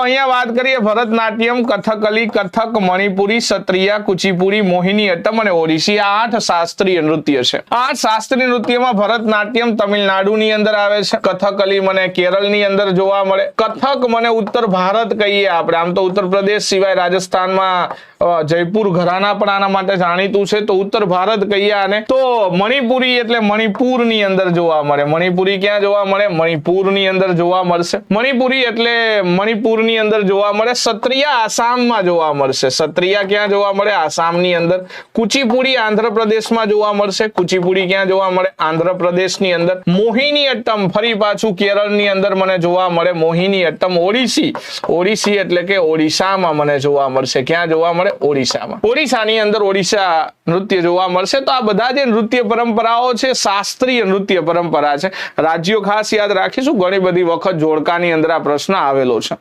અહીંયા વાત કરીએ ભરતનાટ્યમ, કથકલી, કથક, મણિપુરી, સત્રિયા, કુચીપુડી, મોહિનીઅટ્ટમ અને ઓડિસી આ 8 શાસ્ત્રીય નૃત્ય છે। 8 શાસ્ત્રીય નૃત્યમાં ભરતનાટ્યમ તમિલનાડુની અંદર આવે છે, કથકલી મને કેરળની અંદર જોવા મળે, કથક મને ઉત્તર ભારત કહીએ આપણે, આમ તો ઉત્તર પ્રદેશ સિવાય રાજસ્થાનમાં જયપુર ઘરાના પણ આના માટે જાણીતું છે, તો ઉત્તર ભારત કહીએ આને। તો મણિપુરી એટલે મણિપુરની અંદર જોવા મળે, મણિપુરી ક્યાં જોવા મળે? મણિપુરની અંદર જોવા મળશે। મણિપુરી એટલે મણિપુરની અંદર જોવા મળે। સત્રિયા આસામમાં જોવા મળશે, સત્રિયા ક્યાં જોવા મળે? આસામની અંદર। કુચીપુડી આંધ્રપ્રદેશમાં જોવા મળશે, કુચીપુડી ક્યાં જોવા મળે? આંધ્રપ્રદેશની અંદર। મોહિનીઅટ્ટમ ફરી પાછું કેરળની અંદર મને જોવા મળે, મોહિનીઅટ્ટમ। ઓડિસી, ઓડિસી એટલે કે ઓડિશામાં મને જોવા મળશે, ક્યાં જોવા મળે? ઓડિશામાં। ઓડિશાની અંદર ઓડિશા નૃત્ય જોવા મળશે। તો આ બધા જે નૃત્ય પરંપરાઓ છે શાસ્ત્રીય નૃત્ય પરંપરા છે। રાજ્યો ખાસ યાદ રાખીશું, ઘણી બધી વખત જોડકાની અંદર આ પ્રશ્ન આવેલો છે।